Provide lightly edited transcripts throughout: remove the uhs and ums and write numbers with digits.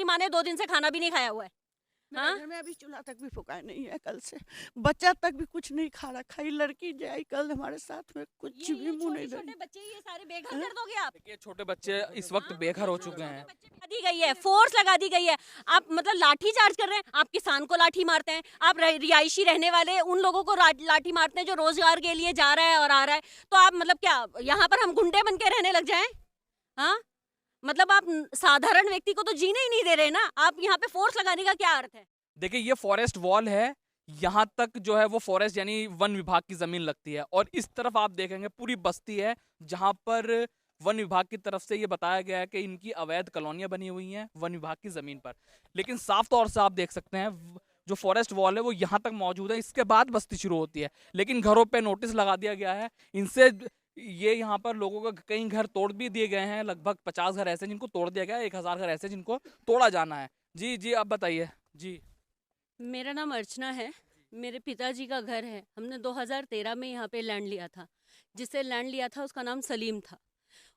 तेरी माँ ने 2 दिन से खाना भी नहीं खाया हुआ है। मेरे हाँ? घर में अभी चूल्हा तक भी फुकाया नहीं है कल से, बच्चा तक भी कुछ नहीं खा रखा, ये लड़की जाई कल हमारे साथ में कुछ भी मुंह नहीं छोटे धरी। बच्चे ये सारे बेघर कर दोगे आप? देखिए छोटे बच्चे इस वक्त बेघर हो चुके हैं। लगा दी गई है, फोर्स लगा दी गई है। आप मतलब लाठी चार्ज कर रहे हैं, आप किसान को लाठी मारते हैं, आप रिहायशी रहने वाले उन लोगों को लाठी मारते हैं जो रोजगार के लिए जा रहा है और आ रहा है। तो आप मतलब क्या यहाँ पर हम गुंडे बन के रहने लग जाएं? हाँ, मतलब आप साधारण व्यक्ति को तो जीने ही नहीं दे रहे ना, आप यहाँ पे फोर्स लगाने का क्या अर्थ है? देखिए ये फॉरेस्ट वॉल है, यहाँ तक जो है वो फॉरेस्ट यानी वन विभाग की जमीन लगती है, और इस तरफ आप देखेंगे पूरी बस्ती है जहाँ पर वन विभाग की तरफ से ये बताया गया है कि इनकी अवैध कॉलोनियां बनी हुई हैं वन विभाग की जमीन पर। लेकिन साफ तौर से आप देख सकते हैं जो फॉरेस्ट वॉल है वो यहाँ तक मौजूद है, इसके बाद बस्ती शुरू होती है। लेकिन घरों पे नोटिस लगा दिया गया है, इनसे ये यहाँ पर लोगों का कई घर तोड़ भी दिए गए हैं, लगभग 50 घर ऐसे जिनको तोड़ दिया गया है, 1000 घर ऐसे जिनको तोड़ा जाना है। जी जी आप बताइए। जी मेरा नाम अर्चना है, मेरे पिताजी का घर है। हमने 2013 में यहाँ पे लैंड लिया था। जिससे लैंड लिया था उसका नाम सलीम था।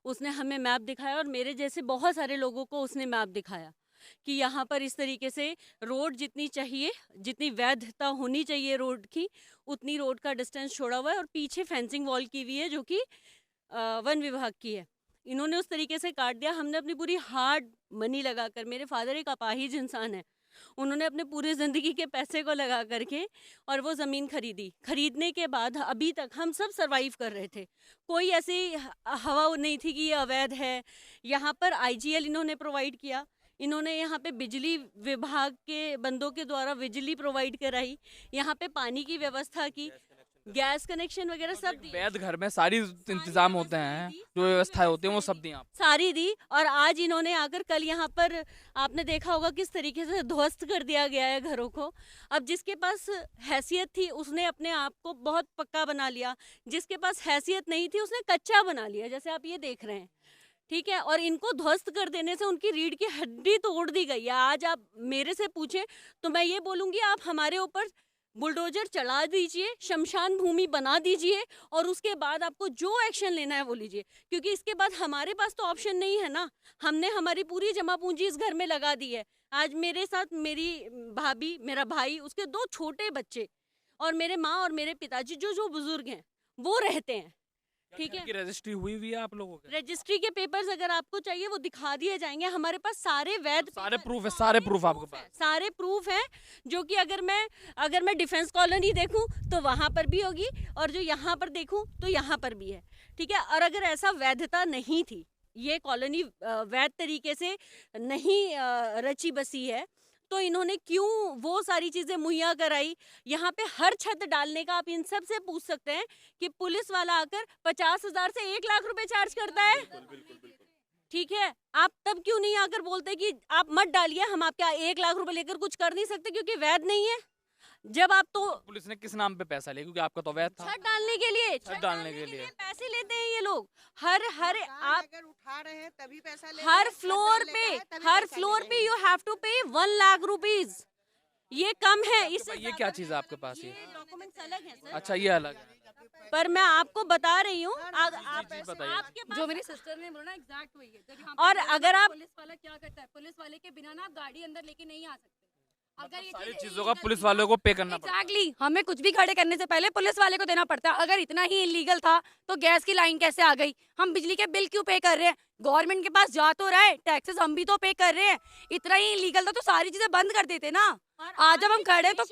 उसने हमें मैप दिखाया और मेरे जैसे बहुत सारे लोगों को उसने मैप दिखाया कि यहाँ पर इस तरीके से रोड जितनी चाहिए, जितनी वैधता होनी चाहिए रोड की, उतनी रोड का डिस्टेंस छोड़ा हुआ है और पीछे फेंसिंग वॉल की हुई है जो कि वन विभाग की है। इन्होंने उस तरीके से काट दिया। हमने अपनी पूरी हार्ड मनी लगाकर, मेरे फादर एक अपाहिज इंसान है, उन्होंने अपने पूरी ज़िंदगी के पैसे को लगा करके और वो ज़मीन खरीदी। खरीदने के बाद अभी तक हम सब सरवाइव कर रहे थे, कोई ऐसी हवा नहीं थी कि ये अवैध है। यहाँ पर आईजीएल इन्होंने प्रोवाइड किया, इन्होंने यहाँ पे बिजली विभाग के बंदों के द्वारा बिजली प्रोवाइड कराई, यहाँ पे पानी की व्यवस्था की, गैस कनेक्शन वगैरह सब दी। वैध घर में सारी इंतजाम होते हैं, जो व्यवस्थाएं होती हैं वो सब दी आप। सारी दी। और आज इन्होंने आकर कल यहाँ पर आपने देखा होगा किस तरीके से ध्वस्त कर दिया गया है घरों को। अब जिसके पास हैसियत थी उसने अपने आप को बहुत पक्का बना लिया, जिसके पास हैसियत नहीं थी उसने कच्चा बना लिया, जैसे आप ये देख रहे हैं। ठीक है, और इनको ध्वस्त कर देने से उनकी रीढ़ की हड्डी तोड़ दी गई है। आज आप मेरे से पूछे तो मैं ये बोलूँगी आप हमारे ऊपर बुलडोजर चला दीजिए, शमशान भूमि बना दीजिए और उसके बाद आपको जो एक्शन लेना है वो लीजिए, क्योंकि इसके बाद हमारे पास तो ऑप्शन नहीं है ना। हमने हमारी पूरी जमा पूंजी इस घर में लगा दी है। आज मेरे साथ मेरी भाभी, मेरा भाई, उसके 2 छोटे बच्चे और मेरे माँ और मेरे पिताजी जो जो बुजुर्ग हैं वो रहते हैं। ठीक है, रजिस्ट्री हुई हुई है आप लोगों के? रजिस्ट्री के पेपर्स अगर आपको चाहिए वो दिखा दिए जाएंगे। हमारे पास सारे वैध सारे पेपर- प्रूफ है, सारे प्रूफ आपके पास? सारे प्रूफ हैं, जो कि अगर मैं डिफेंस कॉलोनी देखूं तो वहां पर भी होगी और जो यहाँ पर देखूं तो यहाँ पर भी है। ठीक है, और अगर ऐसा वैधता नहीं थी, ये कॉलोनी वैध तरीके से नहीं रची बसी है, तो इन्होंने क्यों वो सारी चीजें मुहैया कराई। यहाँ पे हर छत डालने का आप इन सब से पूछ सकते हैं कि पुलिस वाला आकर 50,000 से 1 लाख रुपए चार्ज करता है। ठीक है, आप तब क्यों नहीं आकर बोलते कि आप मत डालिए, हम आपके 1 लाख रुपए लेकर कुछ कर नहीं सकते क्योंकि वैध नहीं है। जब आप तो पुलिस ने किस नाम पे पैसा लिया, क्योंकि आपका तो अवैध था? छत डालने के लिए, छत डालने के लिए पैसे लेते हैं ये लोग। हर आप अगर उठा रहे हैं तभी पैसा ले हर फ्लोर पे यू हैव टू पे 1 लाख रुपीज। ये कम है, इससे ये क्या चीज है आपके पास? ये डॉक्यूमेंट्स अलग हैं सर। अच्छा ये अलग है। पर मैं आपको बता रही हूँ बताइए। आपके पास जो मेरी सिस्टर ने बोला ना एग्जैक्ट वही है। जब यहाँ और पे अगर आप पुलिस वाला क्या करता है, पुलिस वाले के बिना ना आप गाड़ी अंदर लेके नहीं आ सकते। अगर ये सारी चीज़ चीजों का illegal पुलिस थी वालों ना, को पे करना पड़ता है। एग्जैक्टली हमें कुछ भी खड़े करने से पहले पुलिस वाले को देना पड़ता है। अगर इतना ही इलीगल था तो गैस की लाइन कैसे आ गई? हम बिजली के बिल क्यों पे कर रहे हैं? गवर्नमेंट के पास जा तो रहा है, टैक्सेस हम भी तो पे कर रहे हैं। इतना ही इलीगल था तो सारी चीजें बंद कर देते ना। आज जब हम खड़े तो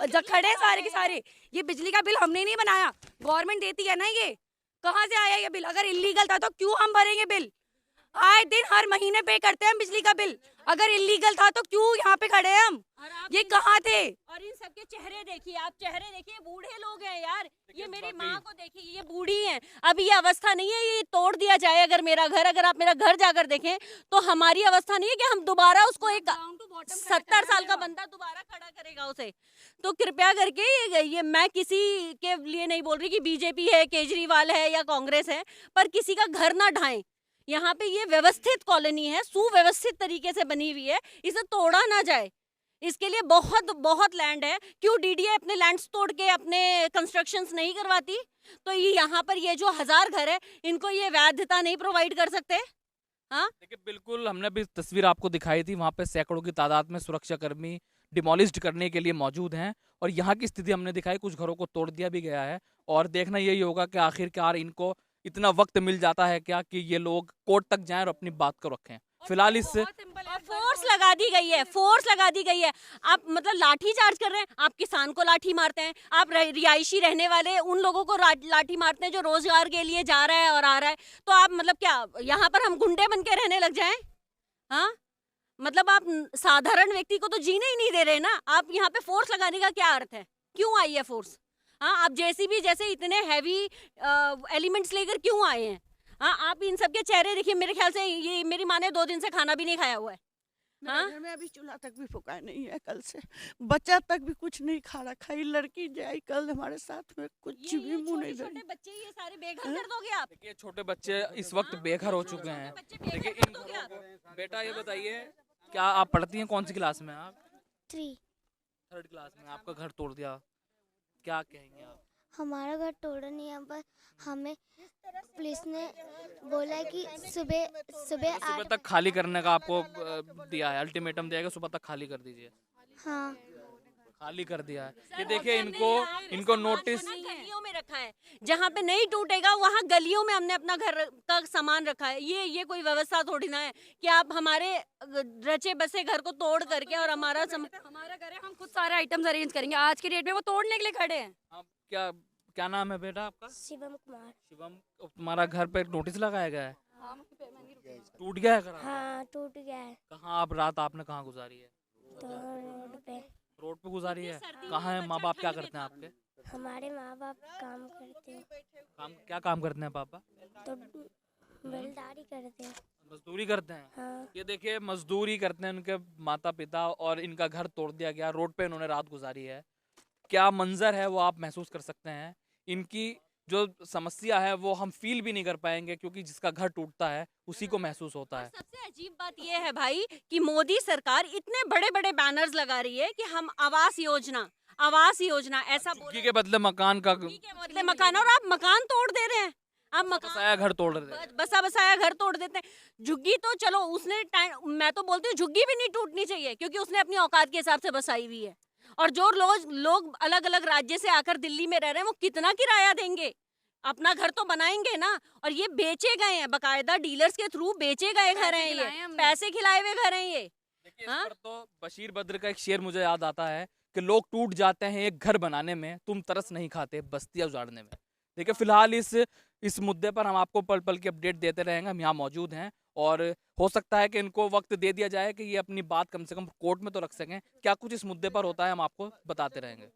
जब खड़े हैं सारे के सारे, ये बिजली का बिल हमने नहीं बनाया, गवर्नमेंट देती है ना। ये कहाँ से आया ये बिल? अगर इलीगल था तो क्यों हम भरेंगे बिल? आए दिन हर महीने पे करते हैं हम बिजली का बिल। अगर इलीगल था तो क्यों यहाँ पे खड़े हैं हम? ये कहाँ थे? और इन सबके चेहरे देखिए, आप चेहरे देखिए, बूढ़े लोग हैं यार। ये मेरी माँ को देखिए, ये बूढ़ी हैं। अभी ये अवस्था नहीं है ये तोड़ दिया जाए। अगर मेरा घर, अगर आप मेरा घर जाकर देखें तो हमारी अवस्था नहीं है कि हम दोबारा उसको एक 70 साल का बंदा दोबारा खड़ा करेगा उसे। तो कृपया करके ये मैं किसी के लिए नहीं बोल रही कि बीजेपी है, केजरीवाल है या कांग्रेस है, पर किसी का घर ना ढाएं। यहाँ पे ये व्यवस्थित कॉलोनी है, सुव्यवस्थित तरीके से बनी हुई है, इसे तोड़ा ना जाए। इसके लिए बहुत बहुत लैंड है। क्यों डीडीए अपने लैंड्स तोड़ के अपने कंस्ट्रक्शंस नहीं करवाती? तो ये यहाँ पर ये जो 1000 घर है इनको ये वैधता नहीं प्रोवाइड कर सकते? हाँ देखिए बिल्कुल, हमने भी तस्वीर आपको दिखाई थी, वहाँ पे सैकड़ों की तादाद में सुरक्षा कर्मी डिमोलिश्ड करने के लिए मौजूद हैं और यहाँ की स्थिति हमने दिखाई, कुछ घरों को तोड़ दिया भी गया है और देखना यही होगा कि आखिरकार इनको इतना वक्त मिल जाता है क्या कि ये लोग कोर्ट तक जाएं और अपनी बात को रखें। फिलहाल इस और फोर्स लगा दी गई है, फोर्स लगा दी गई है। आप मतलब लाठी चार्ज कर रहे हैं, आप किसान को लाठी मारते हैं, आप रिहायशी रहने वाले उन लोगों को लाठी मारते हैं जो रोजगार के लिए जा रहा है और आ रहा है। तो आप मतलब क्या यहाँ पर हम गुंडे बन के रहने लग जाएं? हाँ मतलब आप साधारण व्यक्ति को तो जीने ही नहीं दे रहे ना। आप यहाँ पे फोर्स लगाने का क्या अर्थ है? क्यों आई है फोर्स? हाँ आप जेसीबी जैसे इतने हैवी एलिमेंट्स लेकर क्यों आए हैं? हाँ आप इन सब के चेहरे देखिए, मेरे ख्याल से ये मेरी माँ ने 2 दिन से खाना भी नहीं खाया हुआ है। मेरे हाँ? घर में अभी चूल्हा तक भी फुकाया नहीं है कल से, बच्चा तक भी कुछ नहीं खा रखा। ये लड़की जो आई कल हमारे साथ में कुछ भी मुंह नहीं छोटे धरी। बच्चे ये सारे बेघर कर दोगे आप? देखिए छोटे बच्चे इस वक्त बेघर हो चुके हैं। बच्चे बेघर देखिए कर इन दोगे घरों आप? को, बेटा ये बताइए क्या आप पढ़ती हैं, कौन सी क्लास में आप? 3। 3rd क्लास में। आपका घर तोड़ दिया, क्या कहेंगे आप? हमारा घर तोड़ा नहीं है, बस हमें पुलिस ने बोला कि सुबह सुबह सुबह 8। तक खाली करने का आपको दिया है, अल्टीमेटम दिया है कि सुबह तक खाली कर दीजिए। हाँ खाली कर दिया है। ये देखिए इनको नोटिस, गलियों में रखा है, जहाँ पे नहीं टूटेगा वहाँ गलियों में हमने अपना घर का सामान रखा है। ये कोई व्यवस्था थोड़ी ना है कि आप हमारे रचे बसे घर को तोड़ करके और हमारा हमारा घर है, हम खुद सारे आइटम्स अरेंज करेंगे। आज के डेट में वो तोड़ने के लिए खड़े हैं। आप क्या क्या नाम है बेटा आपका? शिवम कुमार। शिवम। तुम्हारा घर पे नोटिस लगाया गया है, टूट गया है घर आपका? हाँ टूट गया है कहाँ आप रात आपने कहाँ गुजारी है? तो रोड पे। रोड पे गुजारी है। कहाँ है माँ बाप, क्या करते हैं आपके? हमारे माँ बाप काम करते हैं, क्या काम करते हैं पापा? तो बेलदारी करते हैं। मजदूरी करते हैं। हाँ ये देखिए मजदूरी करते हैं उनके माता पिता और इनका घर तोड़ दिया गया, रोड पे इन्होंने रात गुजारी है। क्या मंजर है वो आप महसूस कर सकते हैं। इनकी जो समस्या है वो हम फील भी नहीं कर पाएंगे क्योंकि जिसका घर टूटता है उसी को महसूस होता है। सबसे अजीब बात यह है भाई कि मोदी सरकार इतने बड़े बड़े बैनर्स लगा रही है कि हम आवास योजना ऐसा बोल झुग्गी के बदले मकान का मतलब मकान, और आप मकान तोड़ दे रहे हैं। आप मकान बसाया घर तोड़ रहे हैं। बसा बसाया घर तोड़ देते हैं। झुग्गी तो चलो उसने टाइम, मैं तो बोलती हूँ झुग्गी भी नहीं टूटनी चाहिए क्योंकि उसने अपनी औकात के हिसाब से बसाई हुई है। और जो लोग अलग अलग राज्य से आकर दिल्ली में रह रहे हैं वो कितना किराया देंगे? अपना घर तो बनाएंगे ना। और ये बेचे गए हैं, बकायदा डीलर्स के थ्रू बेचे गए घर हैं, खिलाए हैं ये हमने। पैसे खिलाए हुए घर हैं ये। देखिए इस हाँ? पर तो बशीर बद्र का एक शेर मुझे याद आता है कि लोग टूट जाते हैं एक घर बनाने में, तुम तरस नहीं खाते बस्तियां उजाड़ने में। देखिए फिलहाल इस मुद्दे पर हम आपको पल पल की अपडेट देते रहेंगे। हम यहाँ मौजूद हैं और हो सकता है कि इनको वक्त दे दिया जाए कि ये अपनी बात कम से कम कोर्ट में तो रख सकें। क्या कुछ इस मुद्दे पर होता है हम आपको बताते रहेंगे।